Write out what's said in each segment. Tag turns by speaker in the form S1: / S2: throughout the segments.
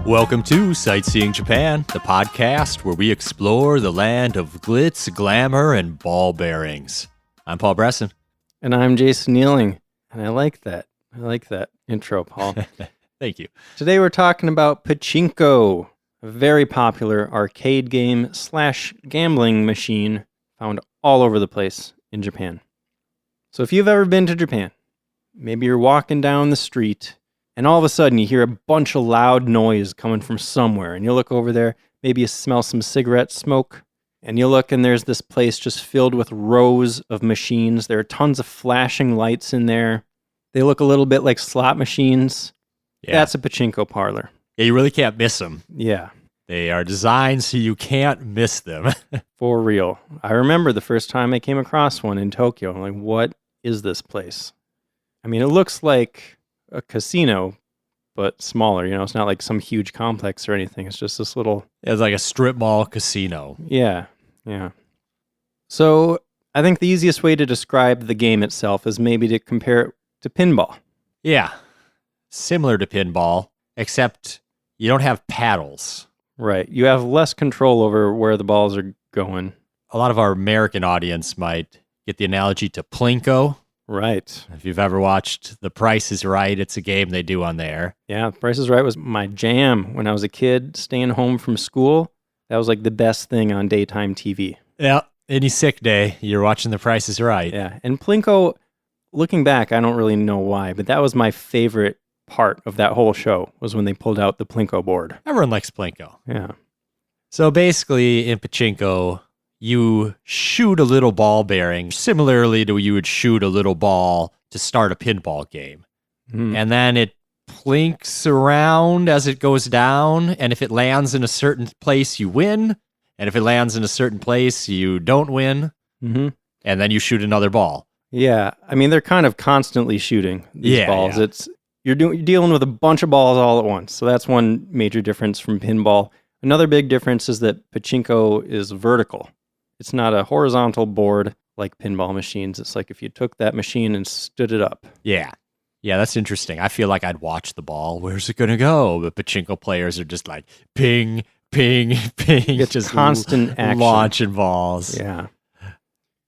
S1: Welcome to Sightseeing Japan, the podcast where we explore the land of glitz, glamour, and ball bearings. I'm Paul Bresson.
S2: And I'm Jason Nealing. And I like that. I like that intro, Paul.
S1: Thank you.
S2: Today we're talking about Pachinko, a very popular arcade game / gambling machine found all over the place in Japan. So if you've ever been to Japan, maybe you're walking down the street and all of a sudden you hear a bunch of loud noise coming from somewhere, and you look over there, maybe you smell some cigarette smoke, and you look and there's this place just filled with rows of machines. There are tons of flashing lights in there. They look a little bit like slot machines. Yeah. That's a Pachinko parlor.
S1: Yeah, you really can't miss them.
S2: Yeah.
S1: They are designed so you can't miss them.
S2: For real. I remember the first time I came across one in Tokyo. I'm like, what is this place? I mean, it looks like a casino, but smaller. You know, it's not like some huge complex or anything. It's just this little...
S1: It's like a strip mall casino.
S2: Yeah. So I think the easiest way to describe the game itself is maybe to compare it to pinball.
S1: Yeah. Similar to pinball, except you don't have paddles.
S2: Right. You have less control over where the balls are going.
S1: A lot of our American audience might get the analogy to Plinko.
S2: Right.
S1: If you've ever watched The Price is Right, it's a game they do on there.
S2: Yeah, Price is Right was my jam when I was a kid, staying home from school. That was like the best thing on daytime TV.
S1: Yeah, any sick day, you're watching The Price is Right.
S2: Yeah, and Plinko, looking back, I don't really know why, but that was my favorite part of that whole show, was when they pulled out the Plinko board.
S1: Everyone likes Plinko.
S2: Yeah.
S1: So basically, in Pachinko, you shoot a little ball bearing, similarly to you would shoot a little ball to start a pinball game. And then it plinks around as it goes down, and if it lands in a certain place, you win. And if it lands in a certain place, you don't win. And then you shoot another ball.
S2: Yeah, I mean, they're kind of constantly shooting these balls.
S1: Yeah.
S2: You're dealing with a bunch of balls all at once. So that's one major difference from pinball. Another big difference is that Pachinko is vertical. It's not a horizontal board like pinball machines. It's like if you took that machine and stood it up.
S1: Yeah, that's interesting. I feel like I'd watch the ball. Where's it going to go? But Pachinko players are just like ping, ping, ping.
S2: It's just constant action.
S1: Launching balls.
S2: Yeah.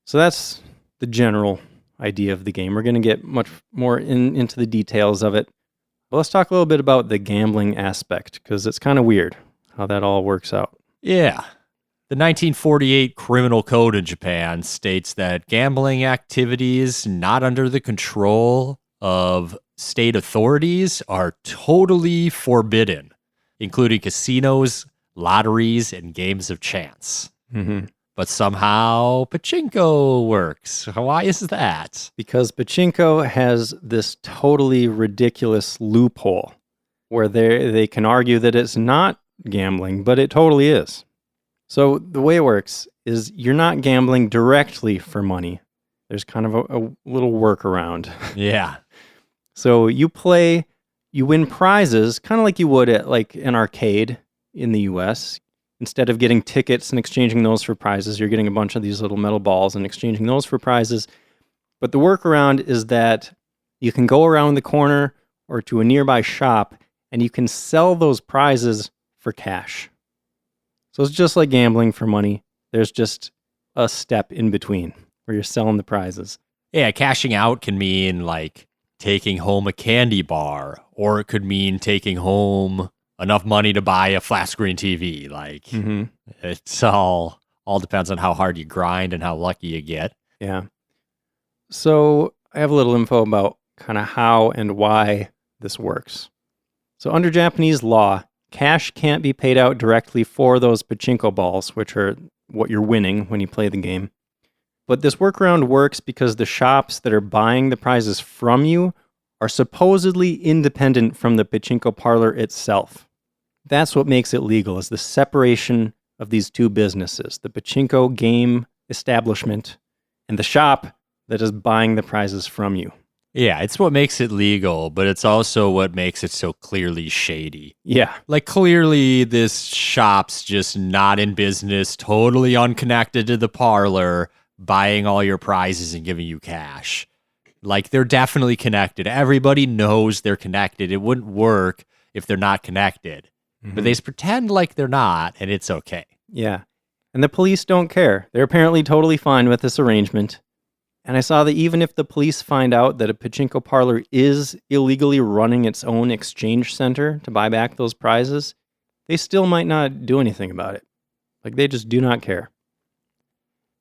S2: So that's the general idea of the game. We're going to get much more into the details of it. But let's talk a little bit about the gambling aspect, because it's kind of weird how that all works out.
S1: Yeah. The 1948 Criminal Code in Japan states that gambling activities not under the control of state authorities are totally forbidden, including casinos, lotteries, and games of chance. But somehow Pachinko works. Why is that?
S2: Because Pachinko has this totally ridiculous loophole where they can argue that it's not gambling, but it totally is. So the way it works is you're not gambling directly for money. There's kind of a little workaround.
S1: Yeah.
S2: So you play, you win prizes, kind of like you would at like an arcade in the US. Instead of getting tickets and exchanging those for prizes, you're getting a bunch of these little metal balls and exchanging those for prizes. But the workaround is that you can go around the corner or to a nearby shop and you can sell those prizes for cash. So it's just like gambling for money. There's just a step in between where you're selling the prizes.
S1: Yeah, cashing out can mean like taking home a candy bar, or it could mean taking home enough money to buy a flat screen TV. Like it's all depends on how hard you grind and how lucky you get.
S2: Yeah. So I have a little info about kind of how and why this works. So under Japanese law, cash can't be paid out directly for those Pachinko balls, which are what you're winning when you play the game. But this workaround works because the shops that are buying the prizes from you are supposedly independent from the Pachinko parlor itself. That's what makes it legal, is the separation of these two businesses, the Pachinko game establishment and the shop that is buying the prizes from you.
S1: Yeah, it's what makes it legal, but it's also what makes it so clearly shady.
S2: Yeah.
S1: Like, clearly this shop's just not in business, totally unconnected to the parlor, buying all your prizes and giving you cash. Like, they're definitely connected. Everybody knows they're connected. It wouldn't work if they're not connected. but they pretend like they're not, and it's okay.
S2: Yeah. And the police don't care. They're apparently totally fine with this arrangement. And I saw that even if the police find out that a pachinko parlor is illegally running its own exchange center to buy back those prizes, they still might not do anything about it. Like, they just do not care.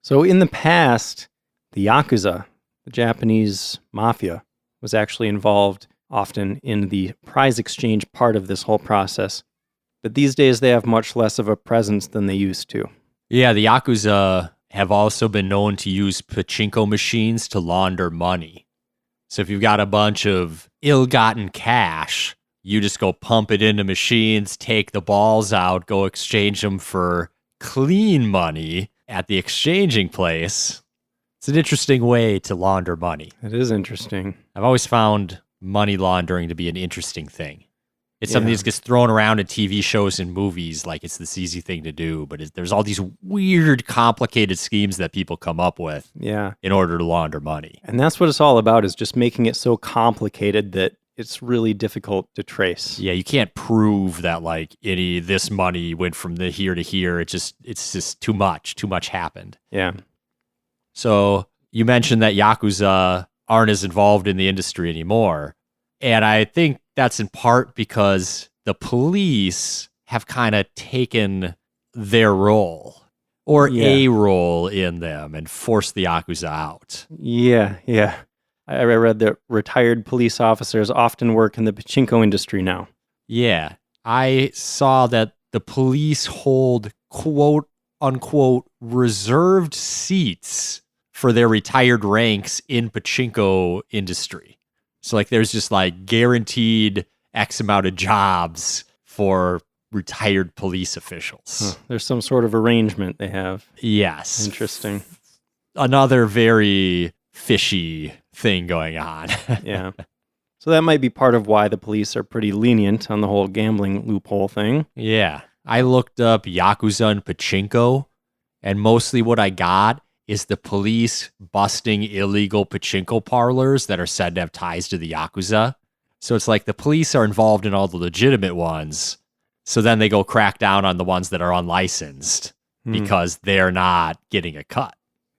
S2: So in the past, the Yakuza, the Japanese mafia, was actually involved often in the prize exchange part of this whole process. But these days, they have much less of a presence than they used to.
S1: Yeah, the Yakuza have also been known to use pachinko machines to launder money. So if you've got a bunch of ill-gotten cash, you just go pump it into machines, take the balls out, go exchange them for clean money at the exchanging place. It's an interesting way to launder money.
S2: It is interesting.
S1: I've always found money laundering to be an interesting thing. It's something that just gets thrown around in TV shows and movies like it's this easy thing to do, but there's all these weird, complicated schemes that people come up with in order to launder money.
S2: And that's what it's all about, is just making it so complicated that it's really difficult to trace.
S1: Yeah, you can't prove that like this money went from here to here. It's just too much. Too much happened.
S2: Yeah.
S1: So you mentioned that Yakuza aren't as involved in the industry anymore. And I think that's in part because the police have kind of taken their role or a role in them and forced the Yakuza out.
S2: Yeah. I read that retired police officers often work in the pachinko industry now.
S1: Yeah. I saw that the police hold quote unquote reserved seats for their retired ranks in pachinko industry. So like there's just like guaranteed X amount of jobs for retired police officials.
S2: There's some sort of arrangement they have.
S1: Yes.
S2: Interesting.
S1: Another very fishy thing going on.
S2: Yeah. So that might be part of why the police are pretty lenient on the whole gambling loophole thing.
S1: Yeah. I looked up Yakuza and Pachinko, and mostly what I got is the police busting illegal pachinko parlors that are said to have ties to the Yakuza. So it's like the police are involved in all the legitimate ones. So then they go crack down on the ones that are unlicensed because they're not getting a cut.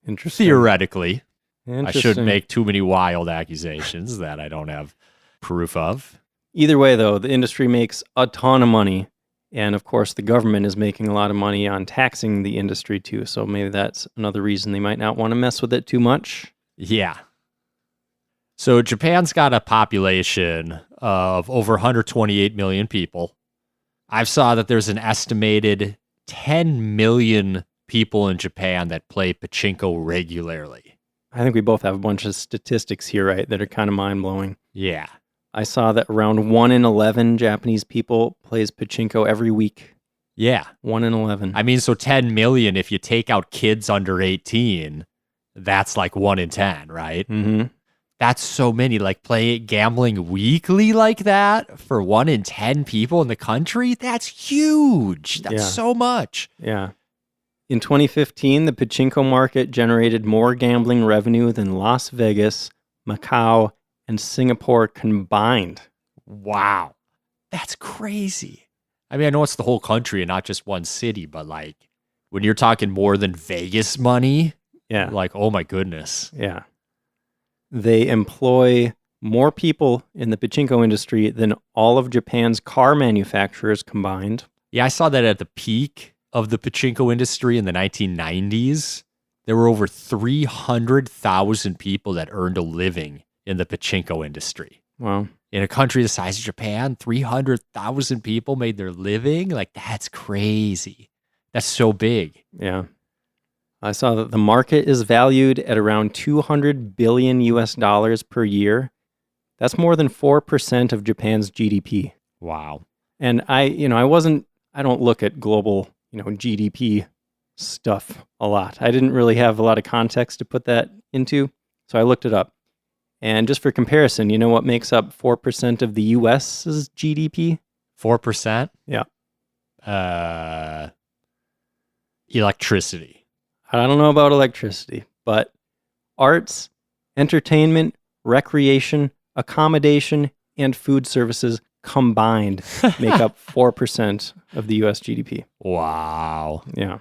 S2: Interesting.
S1: Theoretically. I shouldn't make too many wild accusations that I don't have proof of.
S2: Either way, though, the industry makes a ton of money. And of course, the government is making a lot of money on taxing the industry too. So maybe that's another reason they might not want to mess with it too much.
S1: Yeah. So Japan's got a population of over 128 million people. I've saw that there's an estimated 10 million people in Japan that play pachinko regularly.
S2: I think we both have a bunch of statistics here, right, that are kind of mind-blowing.
S1: Yeah.
S2: I saw that around 1 in 11 Japanese people plays pachinko every week.
S1: Yeah.
S2: 1 in 11.
S1: I mean, so 10 million, if you take out kids under 18, that's like 1 in 10, right?
S2: Mm-hmm.
S1: That's so many. Like gambling weekly like that for 1 in 10 people in the country? That's huge. That's so much.
S2: Yeah. In 2015, the pachinko market generated more gambling revenue than Las Vegas, Macau, and Singapore combined.
S1: Wow. That's crazy. I mean, I know it's the whole country and not just one city, but like when you're talking more than Vegas money, like, oh my goodness.
S2: Yeah. They employ more people in the pachinko industry than all of Japan's car manufacturers combined.
S1: Yeah, I saw that at the peak of the pachinko industry in the 1990s. There were over 300,000 people that earned a living in the pachinko industry.
S2: Wow.
S1: In a country the size of Japan, 300,000 people made their living? Like, that's crazy. That's so big.
S2: Yeah. I saw that the market is valued at around $200 billion US per year. That's more than 4% of Japan's GDP.
S1: Wow.
S2: And I don't look at global, GDP stuff a lot. I didn't really have a lot of context to put that into, so I looked it up. And just for comparison, you know what makes up 4% of the U.S.'s GDP?
S1: 4%?
S2: Yeah.
S1: Electricity.
S2: I don't know about electricity, but arts, entertainment, recreation, accommodation, and food services combined make up 4% of the U.S. GDP.
S1: Wow.
S2: Yeah.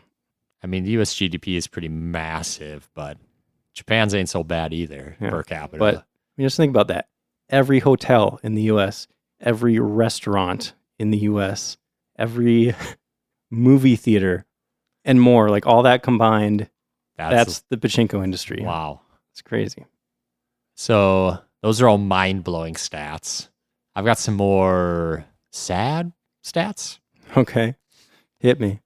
S1: I mean, the U.S. GDP is pretty massive, but Japan's ain't so bad either per capita.
S2: But just think about that. Every hotel in the U.S., every restaurant in the U.S., every movie theater, and more, like all that combined, that's the pachinko industry.
S1: Wow.
S2: It's crazy.
S1: So those are all mind-blowing stats. I've got some more sad stats.
S2: Okay. Hit me.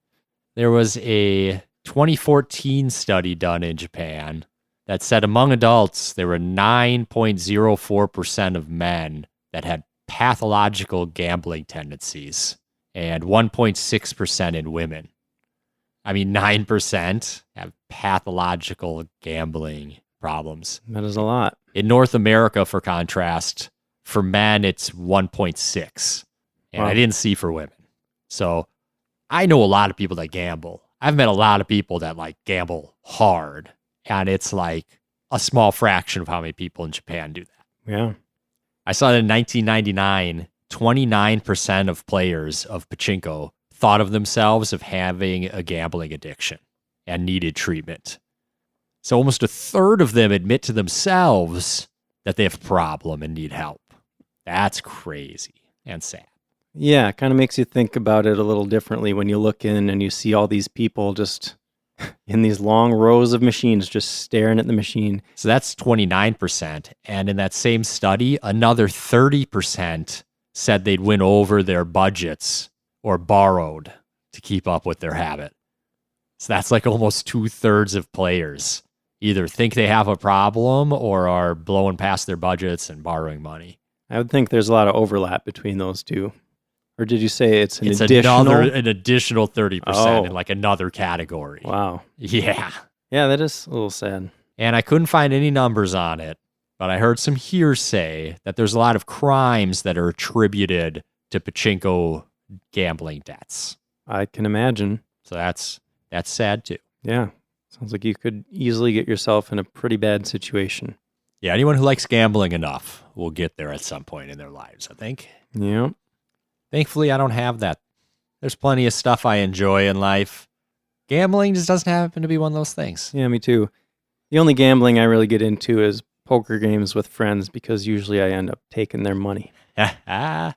S1: There was a 2014 study done in Japan that said among adults, there were 9.04% of men that had pathological gambling tendencies and 1.6% in women. I mean, 9% have pathological gambling problems.
S2: That is a lot.
S1: In North America, for contrast, for men, it's 1.6. And I didn't see for women. So I know a lot of people that gamble. I've met a lot of people that like gamble hard. And it's like a small fraction of how many people in Japan do that.
S2: Yeah.
S1: I saw that in 1999, 29% of players of Pachinko thought of themselves of having a gambling addiction and needed treatment. So almost a third of them admit to themselves that they have a problem and need help. That's crazy and sad.
S2: Yeah, it kind of makes you think about it a little differently when you look in and you see all these people just in these long rows of machines just staring at the machine.
S1: So that's 29%. And in that same study, another 30% said they'd win over their budgets or borrowed to keep up with their habit. So that's like almost 2/3 of players either think they have a problem or are blowing past their budgets and borrowing money.
S2: I would think there's a lot of overlap between those two. Or did you say it's
S1: an additional 30% in like another category?
S2: Wow.
S1: Yeah.
S2: Yeah, that is a little sad.
S1: And I couldn't find any numbers on it, but I heard some hearsay that there's a lot of crimes that are attributed to pachinko gambling debts.
S2: I can imagine.
S1: So that's sad too.
S2: Yeah. Sounds like you could easily get yourself in a pretty bad situation.
S1: Yeah, anyone who likes gambling enough will get there at some point in their lives, I think.
S2: Yeah.
S1: Thankfully, I don't have that. There's plenty of stuff I enjoy in life. Gambling just doesn't happen to be one of those things.
S2: Yeah, me too. The only gambling I really get into is poker games with friends because usually I end up taking their money.
S1: I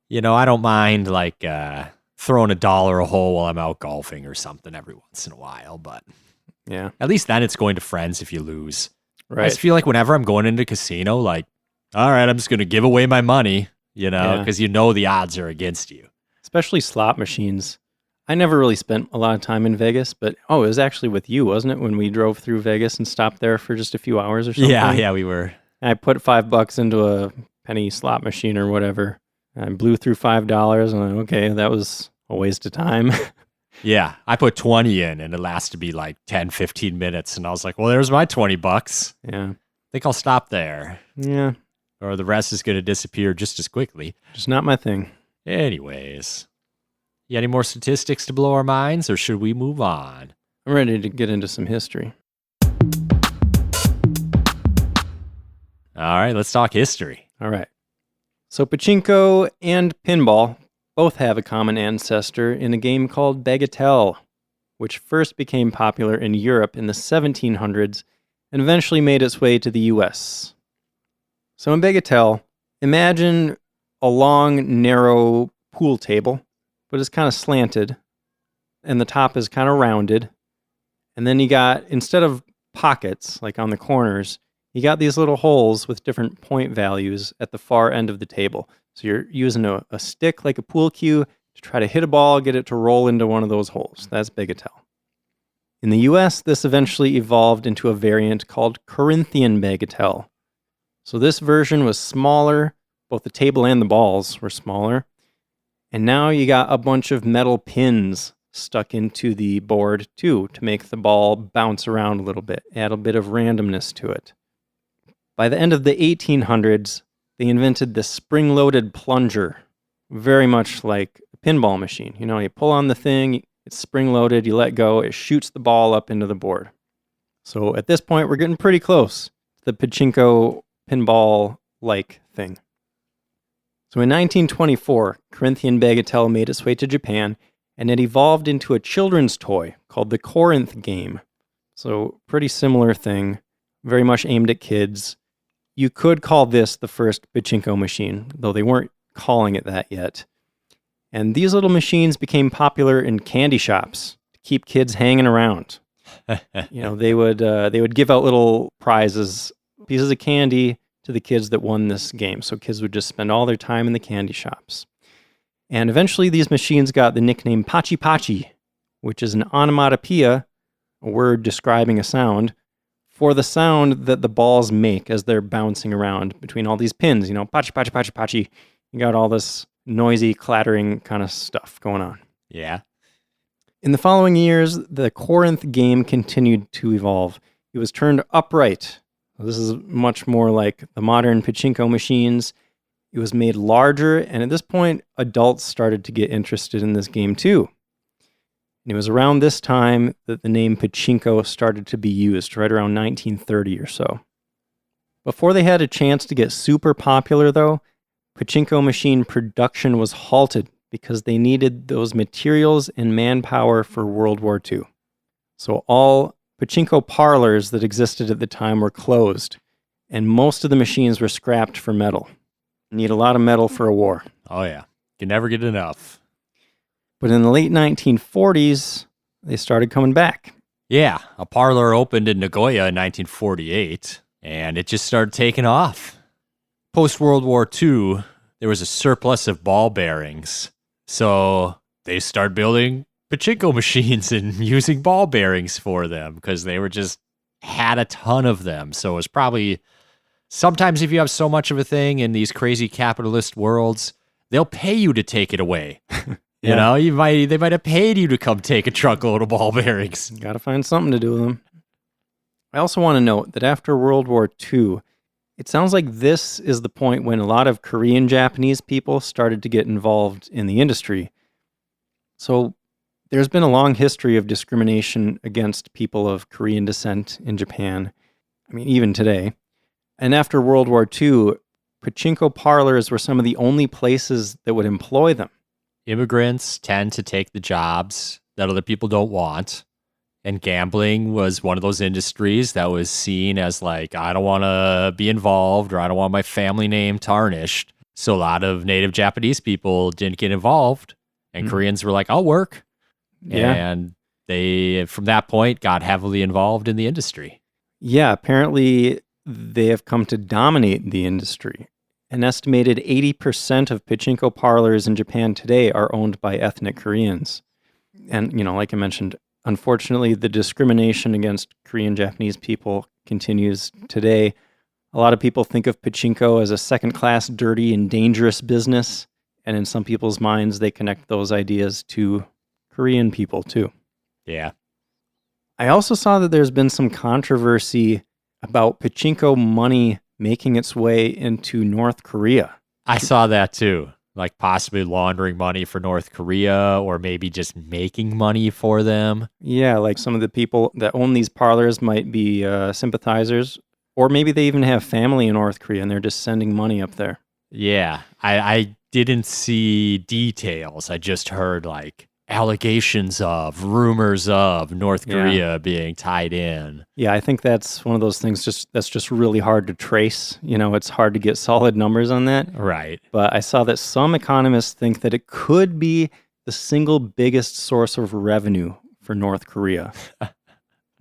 S1: don't mind like throwing $1 a hole while I'm out golfing or something every once in a while, but
S2: yeah,
S1: at least then it's going to friends if you lose.
S2: Right.
S1: I just feel like whenever I'm going into a casino, like, all right, I'm just going to give away my money, because the odds are against you.
S2: Especially slot machines. I never really spent a lot of time in Vegas, but it was actually with you, wasn't it, when we drove through Vegas and stopped there for just a few hours or something?
S1: Yeah, we were.
S2: I put $5 into a penny slot machine or whatever. I blew through $5. I'm like, okay, that was a waste of time.
S1: Yeah, I put 20 in and it lasted me like 10, 15 minutes. And I was like, well, there's my $20.
S2: Yeah.
S1: I think I'll stop there.
S2: Yeah.
S1: Or the rest is going to disappear just as quickly.
S2: Just not my thing.
S1: Anyways, you any more statistics to blow our minds or should we move on?
S2: I'm ready to get into some history.
S1: All right, let's talk history.
S2: All right. So Pachinko and pinball both have a common ancestor in a game called Bagatelle, which first became popular in Europe in the 1700s and eventually made its way to the US. So in Bagatelle, imagine a long, narrow pool table, but it's kind of slanted, and the top is kind of rounded. And then you got, instead of pockets, like on the corners, you got these little holes with different point values at the far end of the table. So you're using a stick like a pool cue to try to hit a ball, get it to roll into one of those holes. That's Bagatelle. In the US, this eventually evolved into a variant called Corinthian Bagatelle. So this version was smaller, both the table and the balls were smaller. And now you got a bunch of metal pins stuck into the board too to make the ball bounce around a little bit, add a bit of randomness to it. By the end of the 1800s, they invented the spring-loaded plunger, very much like a pinball machine. You pull on the thing, it's spring-loaded, you let go, it shoots the ball up into the board. So at this point, we're getting pretty close to the Pachinko pinball-like thing. So in 1924, Corinthian bagatelle made its way to Japan, and it evolved into a children's toy called the Corinth game. So pretty similar thing, very much aimed at kids. You could call this the first pachinko machine, though they weren't calling it that yet. And these little machines became popular in candy shops to keep kids hanging around. They would give out little prizes, pieces of candy to the kids that won this game. So kids would just spend all their time in the candy shops. And eventually these machines got the nickname Pachi Pachi, which is an onomatopoeia, a word describing a sound, for the sound that the balls make as they're bouncing around between all these pins. Pachi Pachi Pachi Pachi. You got all this noisy, clattering kind of stuff going on.
S1: Yeah.
S2: In the following years, the Corinth game continued to evolve. It was turned upright. This is much more like the modern pachinko machines. It was made larger, and at this point, adults started to get interested in this game too. And it was around this time that the name pachinko started to be used, right around 1930 or so. Before they had a chance to get super popular, though, pachinko machine production was halted because they needed those materials and manpower for World War II. So all pachinko parlors that existed at the time were closed, and most of the machines were scrapped for metal. Need a lot of metal for a war.
S1: Oh, yeah. You never get enough.
S2: But in the late 1940s, they started coming back.
S1: Yeah, a parlor opened in Nagoya in 1948, and it just started taking off. Post-World War II, there was a surplus of ball bearings, so they started building pachinko machines and using ball bearings for them because they were just had a ton of them. So it was probably sometimes if you have so much of a thing in these crazy capitalist worlds, they'll pay you to take it away.
S2: Yeah.
S1: They might have paid you to come take a truckload of ball bearings.
S2: Got to find something to do with them. I also want to note that after World War II, it sounds like this is the point when a lot of Korean Japanese people started to get involved in the industry. So there's been a long history of discrimination against people of Korean descent in Japan. I mean, even today. And after World War II, pachinko parlors were some of the only places that would employ them.
S1: Immigrants tend to take the jobs that other people don't want. And gambling was one of those industries that was seen as like, I don't want to be involved or I don't want my family name tarnished. So a lot of native Japanese people didn't get involved. And Koreans were like, I'll work.
S2: Yeah.
S1: And they, from that point, got heavily involved in the industry.
S2: Yeah, apparently they have come to dominate the industry. An estimated 80% of pachinko parlors in Japan today are owned by ethnic Koreans. And, like I mentioned, unfortunately, the discrimination against Korean Japanese people continues today. A lot of people think of pachinko as a second-class, dirty, and dangerous business. And in some people's minds, they connect those ideas to Korean people, too.
S1: Yeah.
S2: I also saw that there's been some controversy about pachinko money making its way into North Korea.
S1: I saw that too. Like possibly laundering money for North Korea or maybe just making money for them.
S2: Yeah, like some of the people that own these parlors might be sympathizers, or maybe they even have family in North Korea and they're just sending money up there.
S1: Yeah, I didn't see details. I just heard like allegations of, rumors of North Korea being tied in.
S2: Yeah, I think that's one of those things that's just really hard to trace. It's hard to get solid numbers on that.
S1: Right.
S2: But I saw that some economists think that it could be the single biggest source of revenue for North Korea. Isn't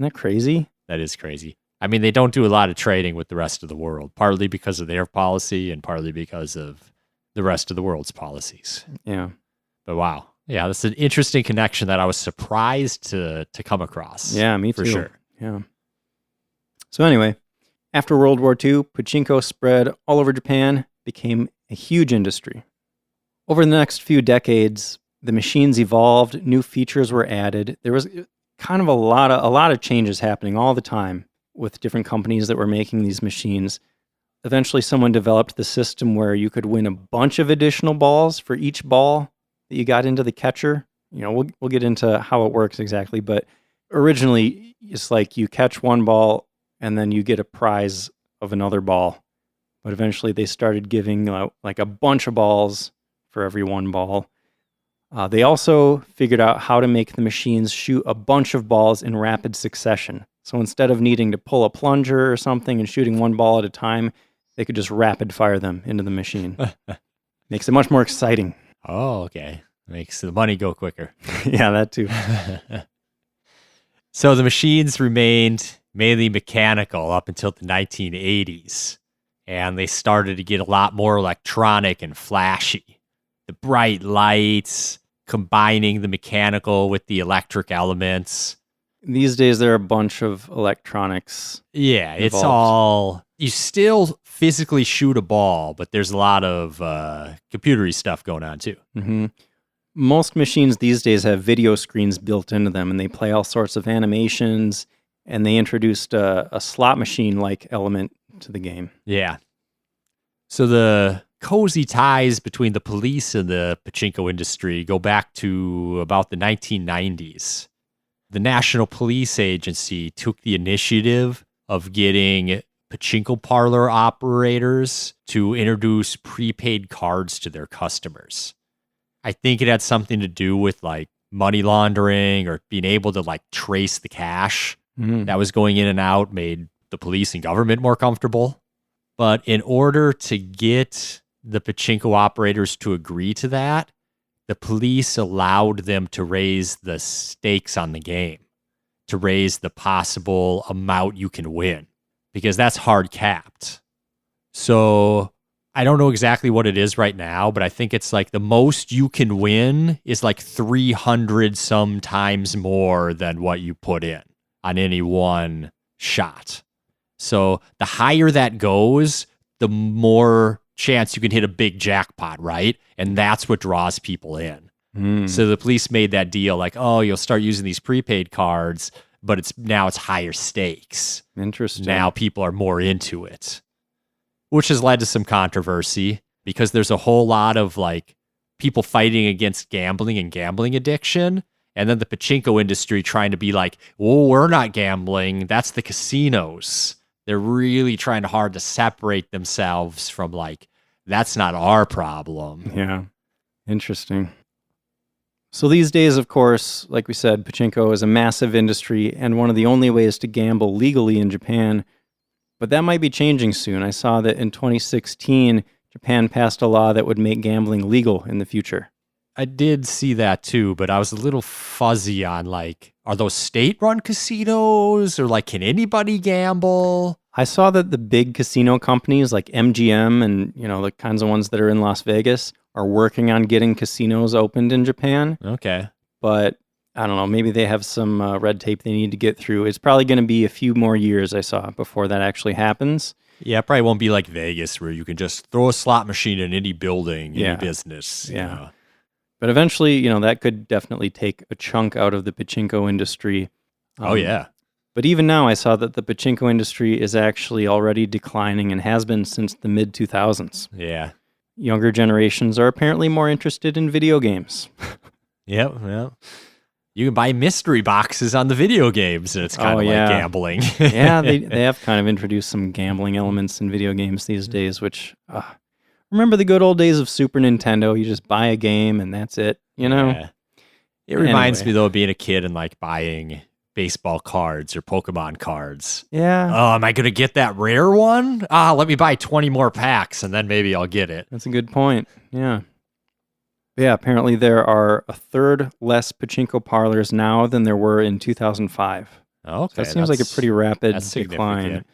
S2: that crazy?
S1: That is crazy. I mean, they don't do a lot of trading with the rest of the world, partly because of their policy and partly because of the rest of the world's policies.
S2: Yeah.
S1: But wow. Yeah, that's an interesting connection that I was surprised to come across.
S2: Yeah, me too.
S1: For sure.
S2: Yeah. So anyway, after World War II, pachinko spread all over Japan, became a huge industry. Over the next few decades, the machines evolved, new features were added. There was kind of a lot of changes happening all the time with different companies that were making these machines. Eventually, someone developed the system where you could win a bunch of additional balls for each ball that you got into the catcher. We'll get into how it works exactly, but originally it's like you catch one ball and then you get a prize of another ball but eventually they started giving like a bunch of balls for every one ball. They also figured out how to make the machines shoot a bunch of balls in rapid succession. So instead of needing to pull a plunger or something and shooting one ball at a time, they could just rapid fire them into the machine. Makes it much more exciting.
S1: Oh, okay. Makes the money go quicker.
S2: Yeah, that too.
S1: So the machines remained mainly mechanical up until the 1980s, and they started to get a lot more electronic and flashy. The bright lights, combining the mechanical with the electric elements.
S2: These days, there are a bunch of electronics.
S1: Yeah, it's
S2: involved.
S1: all... You still physically shoot a ball, but there's a lot of computery stuff going on, too.
S2: Mm-hmm. Most machines these days have video screens built into them, and they play all sorts of animations, and they introduced a slot machine-like element to the game.
S1: Yeah. So the cozy ties between the police and the pachinko industry go back to about the 1990s. The National Police Agency took the initiative of getting pachinko parlor operators to introduce prepaid cards to their customers. I think it had something to do with like money laundering or being able to like trace the cash that was going in and out, made the police and government more comfortable. But in order to get the pachinko operators to agree to that, the police allowed them to raise the stakes on the game, to raise the possible amount you can win, because that's hard capped. So I don't know exactly what it is right now, but I think it's like the most you can win is like 300 sometimes more than what you put in on any one shot. So the higher that goes, the more chance you can hit a big jackpot, right? And that's what draws people in. So the police made that deal like, oh, you'll start using these prepaid cards, but it's higher stakes.
S2: Interesting.
S1: Now people are more into it, which has led to some controversy because there's a whole lot of like people fighting against gambling and gambling addiction. And then the pachinko industry trying to be like, oh, we're not gambling. That's the casinos. They're really trying hard to separate themselves from like, that's not our problem.
S2: Yeah. Interesting. So these days, of course, like we said, pachinko is a massive industry and one of the only ways to gamble legally in Japan. But that might be changing soon. I saw that in 2016, Japan passed a law that would make gambling legal in the future.
S1: I did see that too, but I was a little fuzzy on like, are those state-run casinos or like, can anybody gamble?
S2: I saw that the big casino companies like MGM and, the kinds of ones that are in Las Vegas are working on getting casinos opened in Japan.
S1: Okay.
S2: But I don't know, maybe they have some red tape they need to get through. It's probably going to be a few more years, I saw, before that actually happens.
S1: Yeah, it probably won't be like Vegas where you can just throw a slot machine in any building, any business.
S2: Yeah. But eventually, that could definitely take a chunk out of the pachinko industry.
S1: Oh, yeah.
S2: But even now, I saw that the pachinko industry is actually already declining and has been since the mid-2000s.
S1: Yeah.
S2: Younger generations are apparently more interested in video games.
S1: Yep. You can buy mystery boxes on the video games, and it's kind of like gambling.
S2: Yeah, they have kind of introduced some gambling elements in video games these days, which... remember the good old days of Super Nintendo? You just buy a game and that's it, Yeah.
S1: It reminds me, though, of being a kid and like buying baseball cards or Pokemon cards.
S2: Yeah.
S1: Oh, am I going to get that rare one? Let me buy 20 more packs and then maybe I'll get it.
S2: That's a good point. Yeah. Yeah, apparently there are a third less pachinko parlors now than there were in 2005.
S1: Okay.
S2: So that seems like a pretty rapid decline.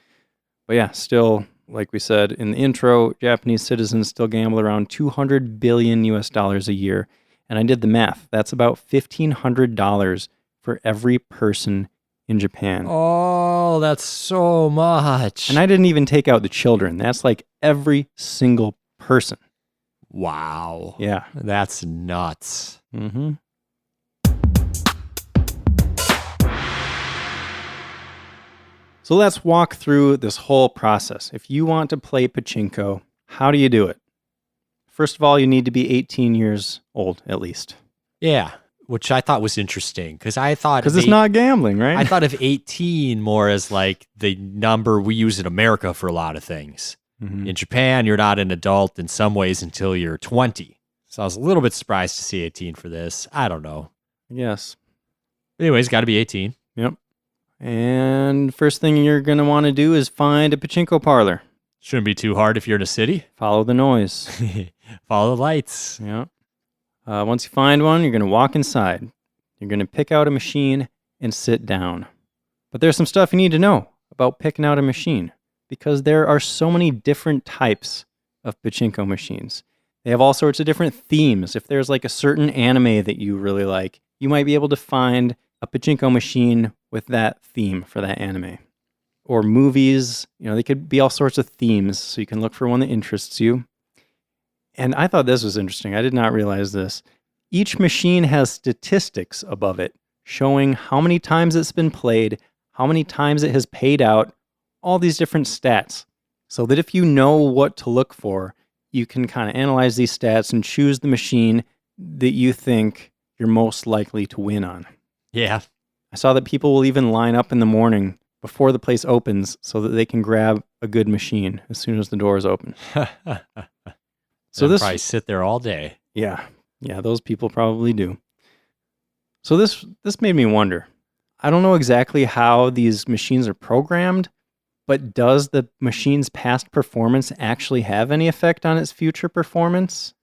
S2: But yeah, still... Like we said in the intro, Japanese citizens still gamble around $200 billion a year. And I did the math. That's about $1,500 for every person in Japan.
S1: Oh, that's so much.
S2: And I didn't even take out the children. That's like every single person.
S1: Wow.
S2: Yeah.
S1: That's nuts.
S2: Mm-hmm. So let's walk through this whole process. If you want to play pachinko, how do you do it? First of all, you need to be 18 years old, at least.
S1: Yeah, which I thought was interesting because I thought...
S2: Because it's not gambling, right?
S1: I thought of 18 more as like the number we use in America for a lot of things.
S2: Mhm.
S1: In Japan, you're not an adult in some ways until you're 20. So I was a little bit surprised to see 18 for this. I don't know.
S2: Yes.
S1: Anyways, got to be 18.
S2: Yep. And first thing you're going to want to do is find a pachinko parlor.
S1: Shouldn't be too hard if you're in a city.
S2: Follow the noise.
S1: Follow the lights.
S2: Yeah. Once you find one, you're going to walk inside. You're going to pick out a machine and sit down. But there's some stuff you need to know about picking out a machine because there are so many different types of pachinko machines. They have all sorts of different themes. If there's like a certain anime that you really like, you might be able to find a pachinko machine with that theme for that anime. Or movies, they could be all sorts of themes, so you can look for one that interests you. And I thought this was interesting. I did not realize this. Each machine has statistics above it, showing how many times it's been played, how many times it has paid out, all these different stats. So that if you know what to look for, you can kind of analyze these stats and choose the machine that you think you're most likely to win on.
S1: Yeah.
S2: I saw that people will even line up in the morning before the place opens so that they can grab a good machine as soon as the doors open.
S1: So this probably sit there all day.
S2: Yeah, those people probably do. So this made me wonder. I don't know exactly how these machines are programmed, but does the machine's past performance actually have any effect on its future performance?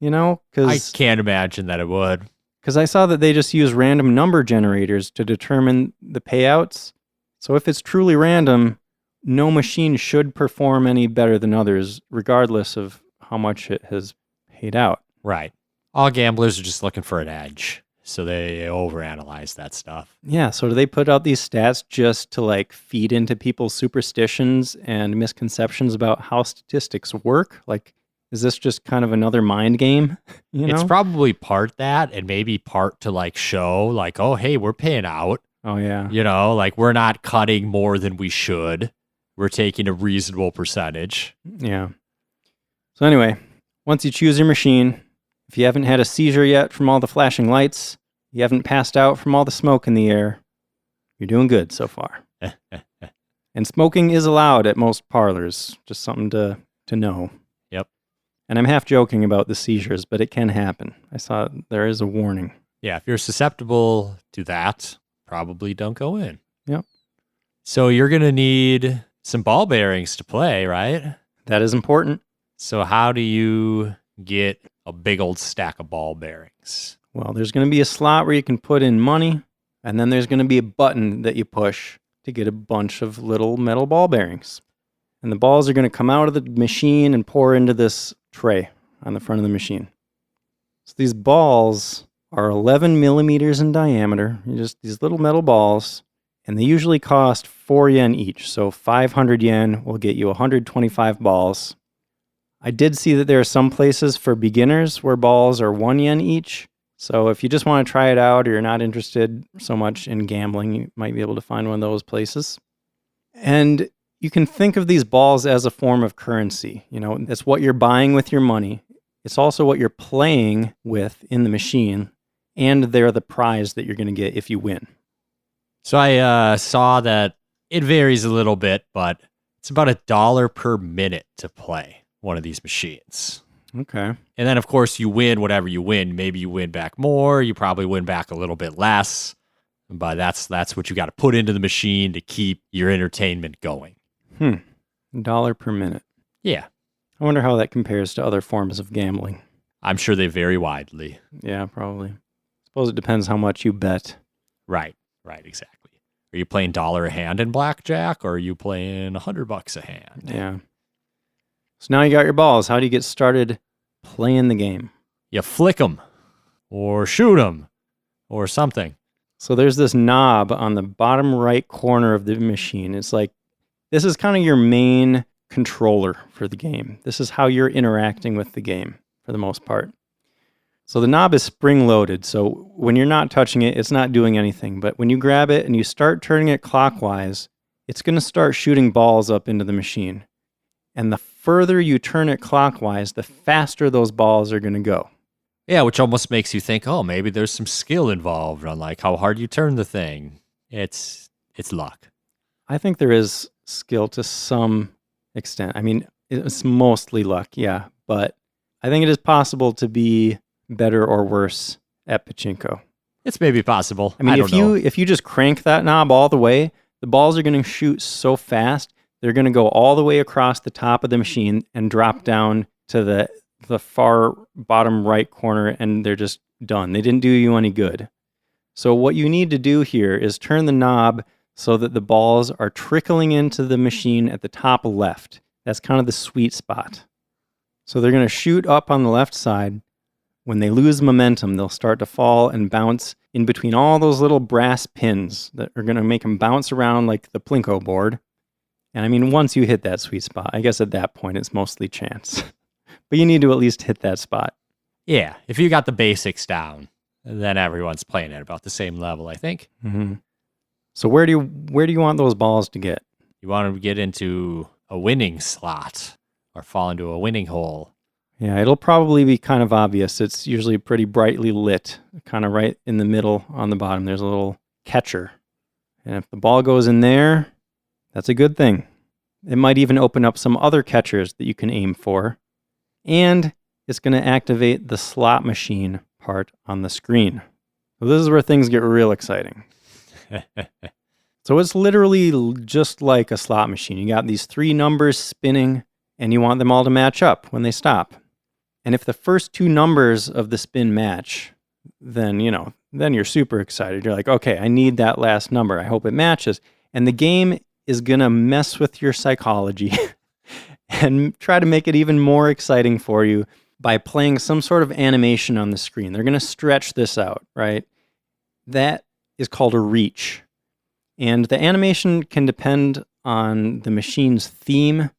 S1: I can't imagine that it would.
S2: Because I saw that they just use random number generators to determine the payouts. So if it's truly random, no machine should perform any better than others, regardless of how much it has paid out.
S1: Right. All gamblers are just looking for an edge, so they overanalyze that stuff.
S2: Yeah, so do they put out these stats just to feed into people's superstitions and misconceptions about how statistics work? Is this just kind of another mind game?
S1: It's probably part that and maybe part to show oh, hey, we're paying out.
S2: Oh, yeah.
S1: We're not cutting more than we should. We're taking a reasonable percentage.
S2: Yeah. So anyway, once you choose your machine, if you haven't had a seizure yet from all the flashing lights, you haven't passed out from all the smoke in the air, you're doing good so far. And smoking is allowed at most parlors, just something to know.
S1: Yep.
S2: And I'm half joking about the seizures, but it can happen. I saw there is a warning.
S1: Yeah, if you're susceptible to that, probably don't go in.
S2: Yep.
S1: So you're going to need some ball bearings to play, right?
S2: That is important.
S1: So how do you get a big old stack of ball bearings?
S2: Well, there's going to be a slot where you can put in money, and then there's going to be a button that you push to get a bunch of little metal ball bearings. And the balls are going to come out of the machine and pour into this tray on the front of the machine. So these balls are 11 millimeters in diameter, just these little metal balls, and they usually cost 4 yen each. So 500 yen will get you 125 balls. I did see that there are some places for beginners where balls are 1 yen each. So if you just want to try it out or you're not interested so much in gambling, you might be able to find one of those places. And you can think of these balls as a form of currency. It's what you're buying with your money. It's also what you're playing with in the machine. And they're the prize that you're going to get if you win.
S1: So I saw that it varies a little bit, but it's about $1 per minute to play one of these machines.
S2: Okay.
S1: And then, of course, you win whatever you win. Maybe you win back more. You probably win back a little bit less. But that's what you got to put into the machine to keep your entertainment going.
S2: $1 per minute.
S1: Yeah.
S2: I wonder how that compares to other forms of gambling.
S1: I'm sure they vary widely.
S2: Yeah, probably. Suppose it depends how much you bet.
S1: Right, exactly. Are you playing $1 a hand in blackjack, or are you playing $100 a hand?
S2: Yeah. So now you got your balls. How do you get started playing the game?
S1: You flick them, or shoot them, or something.
S2: So there's this knob on the bottom right corner of the machine. It's this is kind of your main controller for the game. This is how you're interacting with the game for the most part. So the knob is spring-loaded, so when you're not touching it, it's not doing anything. But when you grab it and you start turning it clockwise, it's going to start shooting balls up into the machine. And the further you turn it clockwise, the faster those balls are going to go.
S1: Yeah, which almost makes you think, oh, maybe there's some skill involved on how hard you turn the thing. It's luck.
S2: I think there is skill to some extent. I mean, It's mostly luck, yeah. But I think it is possible to be better or worse at Pachinko.
S1: It's maybe possible.
S2: I mean,
S1: don't know.
S2: if you just crank that knob all the way, the balls are going to shoot so fast, they're going to go all the way across the top of the machine and drop down to the far bottom right corner, and they're just done. They didn't do you any good. So what you need to do here is turn the knob so that the balls are trickling into the machine at the top left. That's kind of the sweet spot. So they're going to shoot up on the left side. When they lose momentum, they'll start to fall and bounce in between all those little brass pins that are going to make them bounce around like the Plinko board. And I mean, once you hit that sweet spot, I guess at that point it's mostly chance. But you need to at least hit that spot.
S1: Yeah, if you got the basics down, then everyone's playing at about the same level, I think.
S2: Mm-hmm. So where do you want those balls to get?
S1: You want to get into a winning slot or fall into a winning hole.
S2: Yeah, it'll probably be kind of obvious. It's usually pretty brightly lit, kind of right in the middle on the bottom. There's a little catcher. And if the ball goes in there, that's a good thing. It might even open up some other catchers that you can aim for. And it's going to activate the slot machine part on the screen. So this is where things get real exciting. So it's literally just like a slot machine. You got these 3 numbers spinning, and you want them all to match up when they stop. And if the first 2 numbers of the spin match, then you're super excited. You're like, okay, I need that last number. I hope it matches. And the game is going to mess with your psychology and try to make it even more exciting for you by playing some sort of animation on the screen. They're going to stretch this out, right? That is called a reach. And the animation can depend on the machine's theme.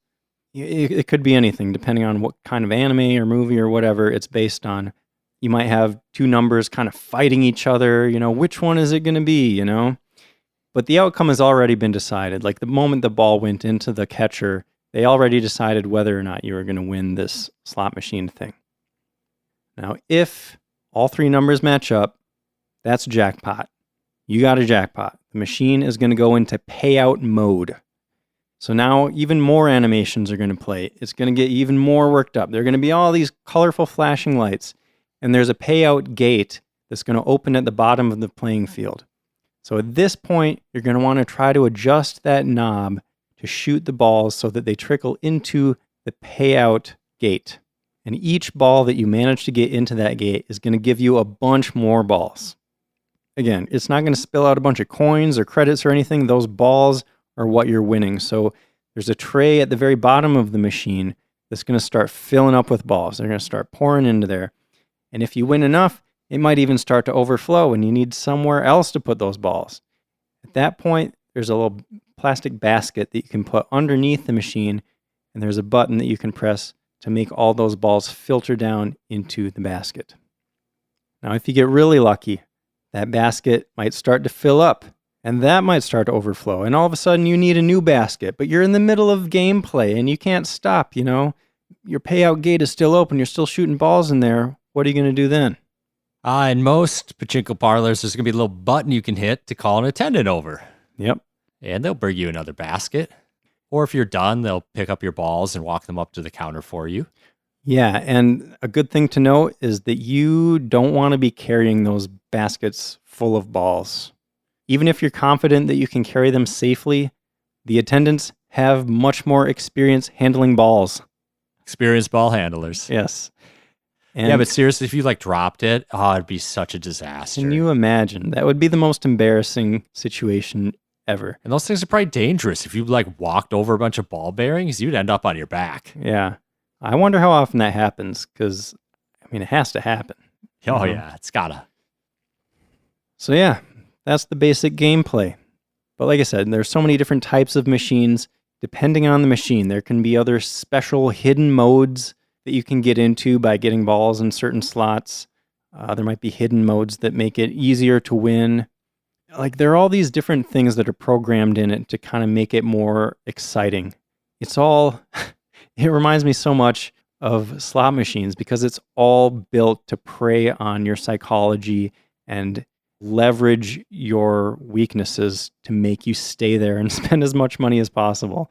S2: It could be anything, depending on what kind of anime or movie or whatever it's based on. You might have 2 numbers kind of fighting each other, which one is it going to be, But the outcome has already been decided. Like the moment the ball went into the catcher, they already decided whether or not you were going to win this slot machine thing. Now, if all 3 numbers match up, that's jackpot. You got a jackpot. The machine is going to go into payout mode. So now even more animations are going to play. It's going to get even more worked up. There are going to be all these colorful flashing lights. And there's a payout gate that's going to open at the bottom of the playing field. So at this point, you're going to want to try to adjust that knob to shoot the balls so that they trickle into the payout gate. And each ball that you manage to get into that gate is going to give you a bunch more balls. Again, it's not going to spill out a bunch of coins or credits or anything. Those balls are what you're winning. So there's a tray at the very bottom of the machine that's going to start filling up with balls. They're going to start pouring into there. And if you win enough, it might even start to overflow and you need somewhere else to put those balls. At that point, there's a little plastic basket that you can put underneath the machine, and there's a button that you can press to make all those balls filter down into the basket. Now, if you get really lucky, that basket might start to fill up, and that might start to overflow, and all of a sudden you need a new basket, but you're in the middle of gameplay and you can't stop, Your payout gate is still open, you're still shooting balls in there. What are you going to do then?
S1: In most pachinko parlors, there's going to be a little button you can hit to call an attendant over.
S2: Yep.
S1: And they'll bring you another basket. Or if you're done, they'll pick up your balls and walk them up to the counter for you.
S2: Yeah, and a good thing to know is that you don't want to be carrying those baskets full of balls. Even if you're confident that you can carry them safely, the attendants have much more experience handling balls.
S1: Experienced ball handlers.
S2: Yes.
S1: And yeah, but seriously, if you dropped it, it'd be such a disaster.
S2: Can you imagine? That would be the most embarrassing situation ever.
S1: And those things are probably dangerous. If you walked over a bunch of ball bearings, you'd end up on your back.
S2: Yeah. I wonder how often that happens because, it has to happen.
S1: Oh, yeah, it's gotta.
S2: So, yeah, that's the basic gameplay. But like I said, there's so many different types of machines. Depending on the machine, there can be other special hidden modes that you can get into by getting balls in certain slots. There might be hidden modes that make it easier to win. There are all these different things that are programmed in it to kind of make it more exciting. It reminds me so much of slot machines because it's all built to prey on your psychology and leverage your weaknesses to make you stay there and spend as much money as possible.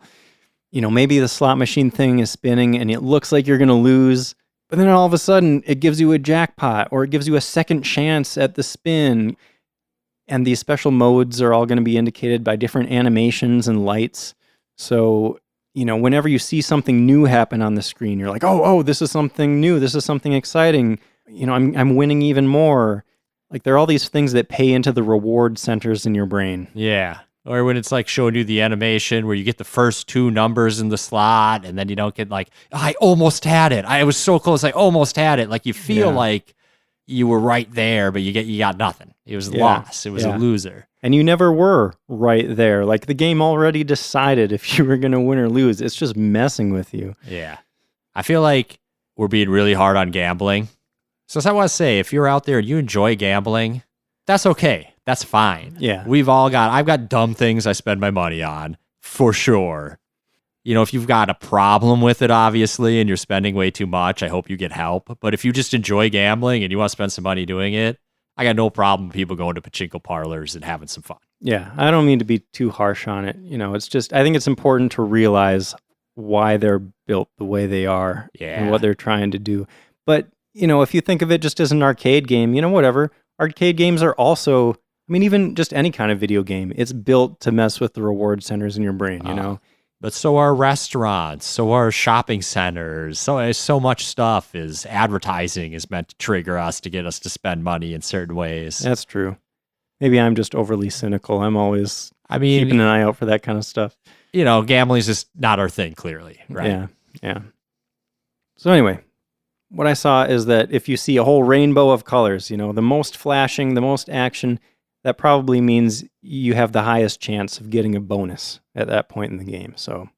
S2: maybe the slot machine thing is spinning and it looks like you're going to lose, but then all of a sudden it gives you a jackpot or it gives you a second chance at the spin. And these special modes are all going to be indicated by different animations and lights. So, whenever you see something new happen on the screen, you're like, oh, this is something new. This is something exciting. I'm winning even more. Like, there are all these things that pay into the reward centers in your brain.
S1: Yeah. Or when it's like showing you the animation where you get the first 2 numbers in the slot and then you don't get like, I almost had it. I was so close. I almost had it. Like you feel like you were right there, but you got nothing. It was loss. It was a loser.
S2: And you never were right there. Like the game already decided if you were going to win or lose. It's just messing with you.
S1: Yeah. I feel like we're being really hard on gambling. So I want to say, if you're out there and you enjoy gambling, that's okay. That's fine.
S2: Yeah.
S1: I've got dumb things I spend my money on, for sure. If you've got a problem with it, obviously, and you're spending way too much, I hope you get help. But if you just enjoy gambling and you want to spend some money doing it, I got no problem with people going to pachinko parlors and having some fun.
S2: Yeah, I don't mean to be too harsh on it. It's just, I think it's important to realize why they're built the way they are and what they're trying to do. But, if you think of it just as an arcade game, whatever. Arcade games are also, even just any kind of video game, it's built to mess with the reward centers in your brain,
S1: But so are restaurants, so are shopping centers. So much stuff is advertising is meant to trigger us to get us to spend money in certain ways.
S2: That's true. Maybe I'm just overly cynical. I'm always keeping an eye out for that kind of stuff.
S1: Gambling is just not our thing, clearly, right?
S2: Yeah. So anyway, what I saw is that if you see a whole rainbow of colors, the most flashing, the most action, that probably means you have the highest chance of getting a bonus at that point in the game. So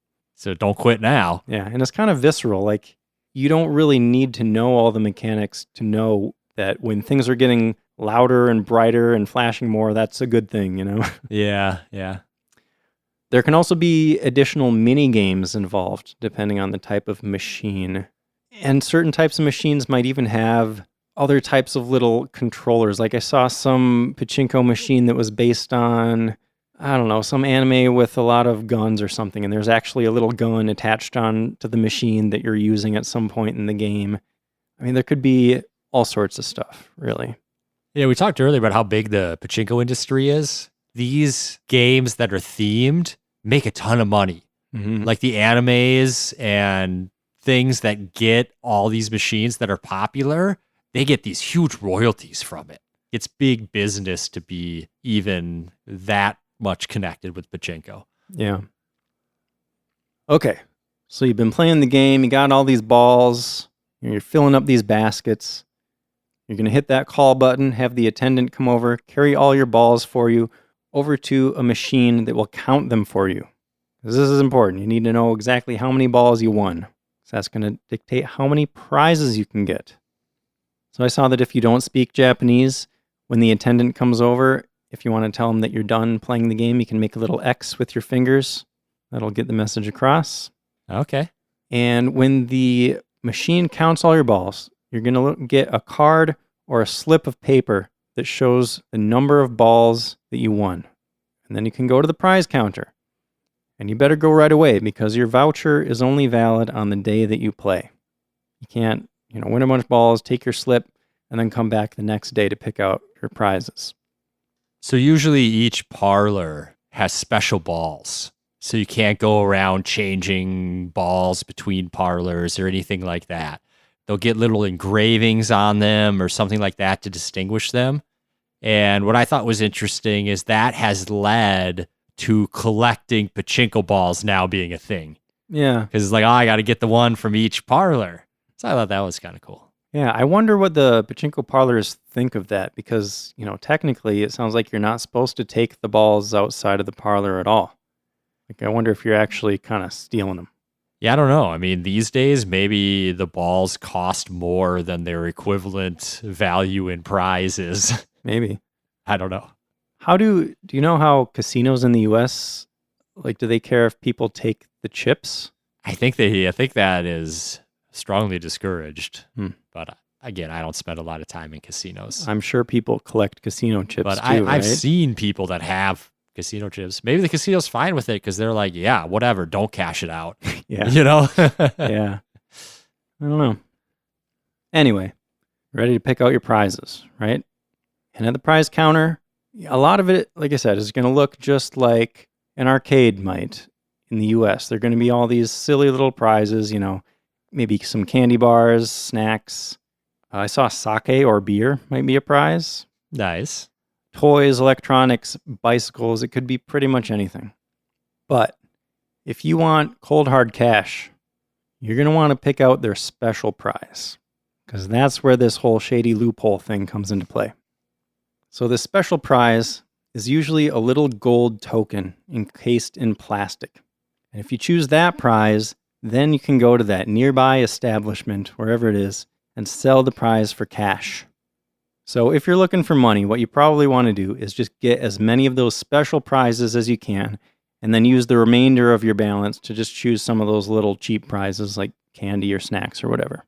S1: don't quit now.
S2: Yeah, and it's kind of visceral. Like, you don't really need to know all the mechanics to know that when things are getting louder and brighter and flashing more, that's a good thing,
S1: Yeah.
S2: There can also be additional mini games involved, depending on the type of machine. And certain types of machines might even have other types of little controllers. Like I saw some pachinko machine that was based on, I don't know, some anime with a lot of guns or something. And there's actually a little gun attached on to the machine that you're using at some point in the game. There could be all sorts of stuff, really.
S1: Yeah, we talked earlier about how big the pachinko industry is. These games that are themed make a ton of money.
S2: Mm-hmm.
S1: Like the animes and things that get all these machines that are popular, they get these huge royalties from it. It's big business to be even that much connected with pachinko.
S2: Yeah. Okay. So you've been playing the game, you got all these balls, you're filling up these baskets. You're going to hit that call button, have the attendant come over, carry all your balls for you over to a machine that will count them for you. Because this is important. You need to know exactly how many balls you won. So that's going to dictate how many prizes you can get. So I saw that if you don't speak Japanese, when the attendant comes over, if you want to tell them that you're done playing the game, you can make a little X with your fingers. That'll get the message across.
S1: Okay.
S2: And when the machine counts all your balls, you're going to get a card or a slip of paper that shows the number of balls that you won. And then you can go to the prize counter. And you better go right away because your voucher is only valid on the day that you play. You can't, win a bunch of balls, take your slip, and then come back the next day to pick out your prizes.
S1: So usually each parlor has special balls. So you can't go around changing balls between parlors or anything like that. They'll get little engravings on them or something like that to distinguish them. And what I thought was interesting is that has led to collecting pachinko balls now being a thing.
S2: Yeah.
S1: Because it's like, I got to get the one from each parlor. So I thought that was kind of cool.
S2: Yeah, I wonder what the pachinko parlors think of that because, technically it sounds like you're not supposed to take the balls outside of the parlor at all. Like, I wonder if you're actually kind of stealing them.
S1: Yeah, I don't know. These days, maybe the balls cost more than their equivalent value in prizes.
S2: Maybe.
S1: I don't know.
S2: Do you know how casinos in the U.S., do they care if people take the chips?
S1: I think that is strongly discouraged. But again, I don't spend a lot of time in casinos.
S2: I'm sure people collect casino chips
S1: but
S2: too,
S1: I've
S2: right?
S1: seen people that have casino chips. Maybe the casino's fine with it because they're like, yeah, whatever, don't cash it out.
S2: Yeah.
S1: You know?
S2: Yeah. I don't know. Anyway, ready to pick out your prizes, right? And at the prize counter, a lot of it, like I said, is going to look just like an arcade might in the US. They're going to be all these silly little prizes, maybe some candy bars, snacks. I saw sake or beer might be a prize.
S1: Nice.
S2: Toys, electronics, bicycles. It could be pretty much anything. But if you want cold hard cash, you're going to want to pick out their special prize, because that's where this whole shady loophole thing comes into play. So the special prize is usually a little gold token encased in plastic. And if you choose that prize, then you can go to that nearby establishment, wherever it is, and sell the prize for cash. So if you're looking for money, what you probably want to do is just get as many of those special prizes as you can, and then use the remainder of your balance to just choose some of those little cheap prizes like candy or snacks or whatever.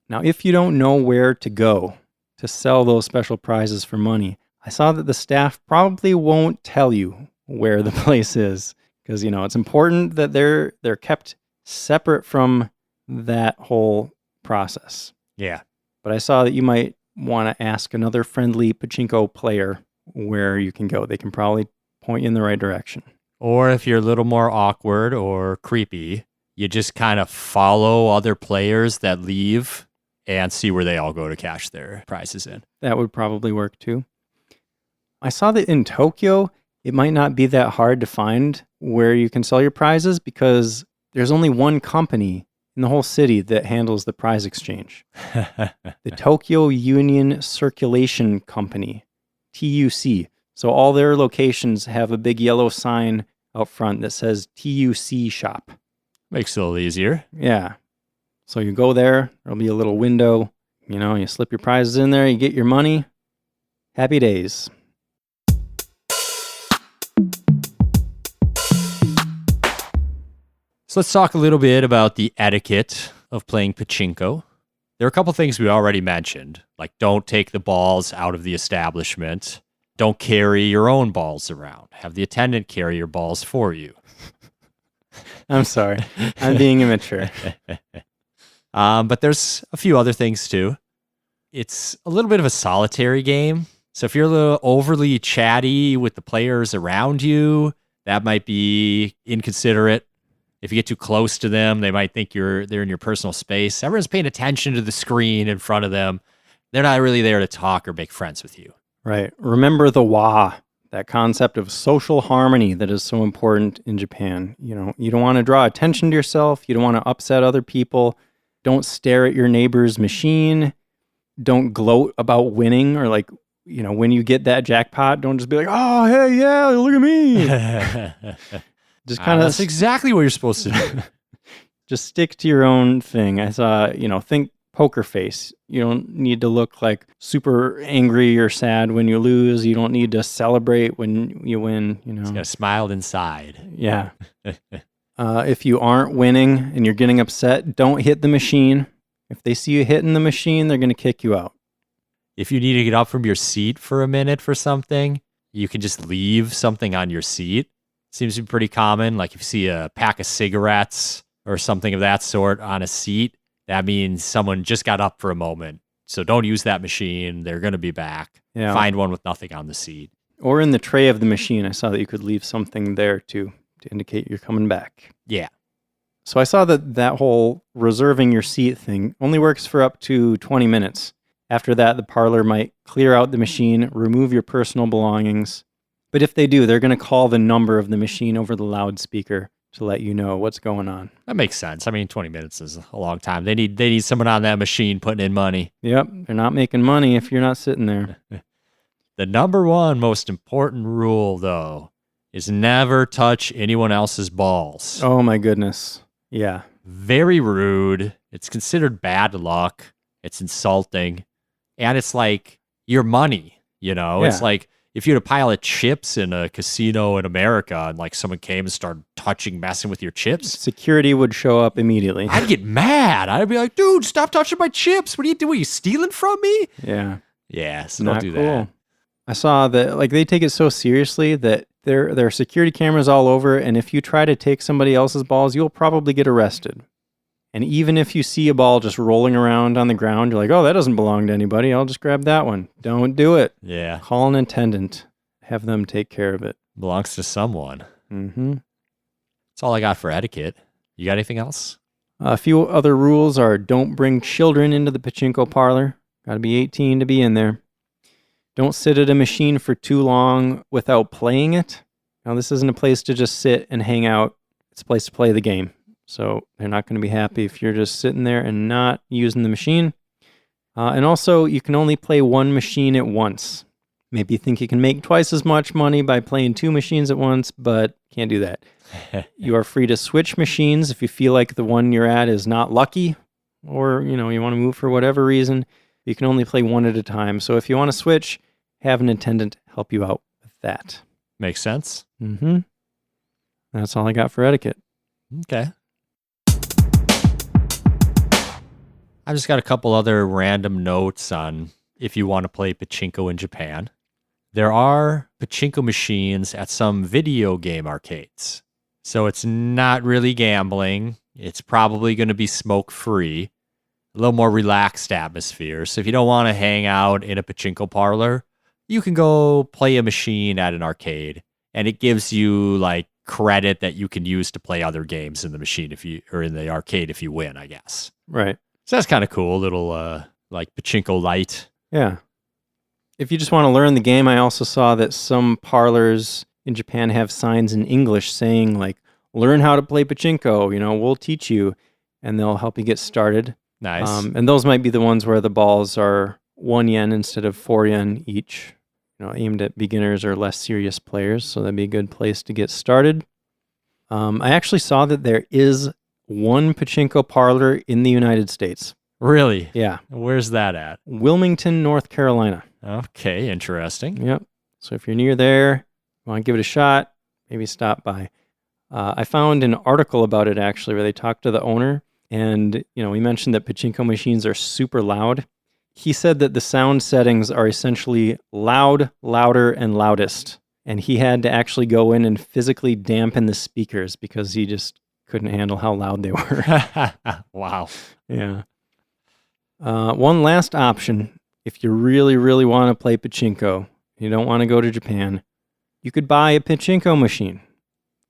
S2: Now, if you don't know where to go to sell those special prizes for money, I saw that the staff probably won't tell you where the place is, because it's important that they're kept separate from that whole process.
S1: Yeah.
S2: But I saw that you might want to ask another friendly Pachinko player where you can go. They can probably point you in the right direction.
S1: Or if you're a little more awkward or creepy, you just kind of follow other players that leave and see where they all go to cash their prizes in.
S2: That would probably work too. I saw that in Tokyo, it might not be that hard to find where you can sell your prizes because there's only one company in the whole city that handles the prize exchange. The Tokyo Union Circulation Company, TUC. So all their locations have a big yellow sign out front that says TUC shop.
S1: Makes it a little easier.
S2: Yeah. So you go there, there'll be a little window, you slip your prizes in there, you get your money. Happy days.
S1: So let's talk a little bit about the etiquette of playing Pachinko. There are a couple things we already mentioned, like don't take the balls out of the establishment. Don't carry your own balls around. Have the attendant carry your balls for you.
S2: I'm sorry. I'm being immature.
S1: But there's a few other things too. It's a little bit of a solitary game. So if you're a little overly chatty with the players around you, that might be inconsiderate. If you get too close to them, they might think they're in your personal space. Everyone's paying attention to the screen in front of them. They're not really there to talk or make friends with you.
S2: Right. Remember the wa, that concept of social harmony that is so important in Japan. You don't want to draw attention to yourself. You don't want to upset other people. Don't stare at your neighbor's machine. Don't gloat about winning or when you get that jackpot, don't just be like, oh, hey, yeah, look at me. Just kind of.
S1: That's exactly what you're supposed to do.
S2: Just stick to your own thing. I saw, think poker face. You don't need to look like super angry or sad when you lose. You don't need to celebrate when you win.
S1: Just gotta smile inside.
S2: Yeah. If you aren't winning and you're getting upset, don't hit the machine. If they see you hitting the machine, they're going to kick you out.
S1: If you need to get up from your seat for a minute for something, you can just leave something on your seat. Seems to be pretty common. Like if you see a pack of cigarettes or something of that sort on a seat, that means someone just got up for a moment. So don't use that machine. They're going to be back.
S2: Yeah.
S1: Find one with nothing on the seat.
S2: Or in the tray of the machine, I saw that you could leave something there too to indicate you're coming back.
S1: Yeah.
S2: So I saw that whole reserving your seat thing only works for up to 20 minutes. After that, the parlor might clear out the machine, remove your personal belongings. But if they do, they're going to call the number of the machine over the loudspeaker to let you know what's going on.
S1: That makes sense. 20 minutes is a long time. They need someone on that machine putting in money.
S2: Yep. They're not making money if you're not sitting there.
S1: The number one most important rule, though, is never touch anyone else's balls.
S2: Oh, my goodness. Yeah.
S1: Very rude. It's considered bad luck. It's insulting. And it's like your money,
S2: Yeah.
S1: It's like if you had a pile of chips in a casino in America and someone came and started messing with your chips.
S2: Security would show up immediately.
S1: I'd get mad. I'd be like, dude, stop touching my chips. What are you doing? Are you stealing from me?
S2: Yeah.
S1: Yeah, so
S2: Not
S1: don't do
S2: cool.
S1: that.
S2: I saw that they take it so seriously that There are security cameras all over, and if you try to take somebody else's balls, you'll probably get arrested. And even if you see a ball just rolling around on the ground, you're like, oh, that doesn't belong to anybody. I'll just grab that one. Don't do it.
S1: Yeah.
S2: Call an attendant. Have them take care of it.
S1: Belongs to someone.
S2: Mm-hmm.
S1: That's all I got for etiquette. You got anything else?
S2: A few other rules are don't bring children into the pachinko parlor. Got to be 18 to be in there. Don't sit at a machine for too long without playing it. Now, this isn't a place to just sit and hang out. It's a place to play the game. So they're not going to be happy if you're just sitting there and not using the machine. And also, you can only play one machine at once. Maybe you think you can make twice as much money by playing two machines at once, but can't do that. You are free to switch machines if you feel like the one you're at is not lucky, or you want to move for whatever reason. You can only play one at a time. So if you want to switch, have an attendant help you out with that.
S1: Makes sense.
S2: Mm-hmm. That's all I got for etiquette.
S1: Okay. I just got a couple other random notes on if you want to play pachinko in Japan. There are pachinko machines at some video game arcades. So it's not really gambling. It's probably going to be smoke-free. A little more relaxed atmosphere. So if you don't want to hang out in a pachinko parlor, you can go play a machine at an arcade. And it gives you like credit that you can use to play other games in the machine or in the arcade if you win, I guess.
S2: Right.
S1: So that's kind of cool. A little like Pachinko Light.
S2: Yeah. If you just want to learn the game, I also saw that some parlors in Japan have signs in English saying like, learn how to play pachinko, we'll teach you, and they'll help you get started.
S1: Nice.
S2: And those might be the ones where the balls are 1 yen instead of 4 yen each, aimed at beginners or less serious players. So that'd be a good place to get started. I actually saw that there is one pachinko parlor in the United States.
S1: Really?
S2: Yeah.
S1: Where's that at?
S2: Wilmington, North Carolina.
S1: Okay, interesting.
S2: Yep. So if you're near there, want to give it a shot, maybe stop by. I found an article about it actually where they talked to the owner, and we mentioned that pachinko machines are super loud. He said that the sound settings are essentially loud, louder, and loudest, and he had to actually go in and physically dampen the speakers because he just couldn't handle how loud they were.
S1: Wow.
S2: Yeah. One last option, if you really, really want to play pachinko, you don't want to go to Japan, you could buy a pachinko machine.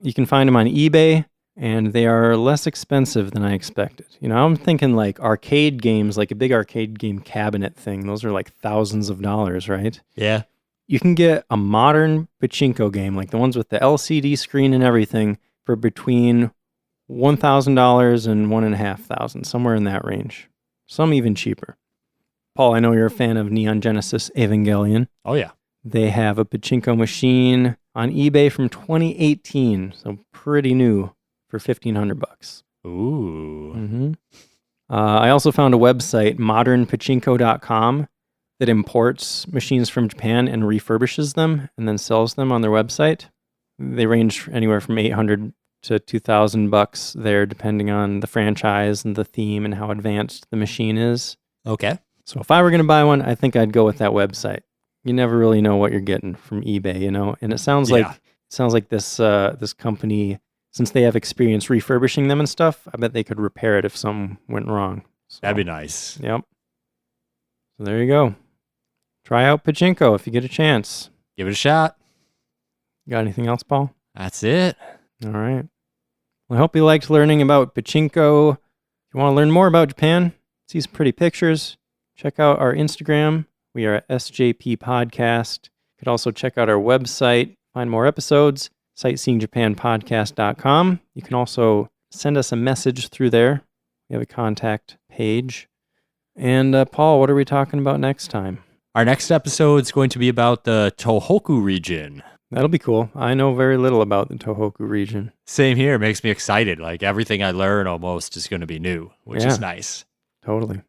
S2: You can find them on eBay, and they are less expensive than I expected. I'm thinking like arcade games, like a big arcade game cabinet thing. Those are like thousands of dollars, right?
S1: Yeah.
S2: You can get a modern pachinko game, like the ones with the LCD screen and everything, for between $1,000 and $1,500, somewhere in that range. Some even cheaper. Paul, I know you're a fan of Neon Genesis Evangelion.
S1: Oh, yeah.
S2: They have a pachinko machine on eBay from 2018, so pretty new, for $1,500.
S1: Ooh.
S2: Mm-hmm. I also found a website, modernpachinko.com, that imports machines from Japan and refurbishes them and then sells them on their website. They range anywhere from $800 to $2,000 there, depending on the franchise and the theme and how advanced the machine is.
S1: Okay.
S2: So if I were going to buy one, I think I'd go with that website. You never really know what you're getting from eBay, And it sounds like this company, since they have experience refurbishing them and stuff, I bet they could repair it if something went wrong. So,
S1: that'd be nice.
S2: Yep. So there you go. Try out pachinko if you get a chance.
S1: Give it a shot.
S2: Got anything else, Paul?
S1: That's it.
S2: All right. Well, I hope you liked learning about pachinko. If you want to learn more about Japan, see some pretty pictures, check out our Instagram. We are at SJP Podcast. You could also check out our website, find more episodes, sightseeingjapanpodcast.com. You can also send us a message through there. We have a contact page. And Paul, what are we talking about next time?
S1: Our next episode is going to be about the Tohoku region.
S2: That'll be cool. I know very little about the Tohoku region.
S1: Same here. It makes me excited. Like everything I learn almost is going to be new, which is nice.
S2: Totally.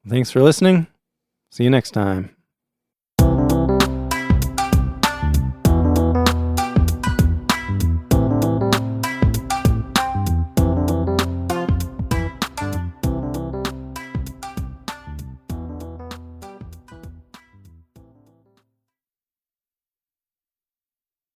S2: Thanks for listening. See you next time.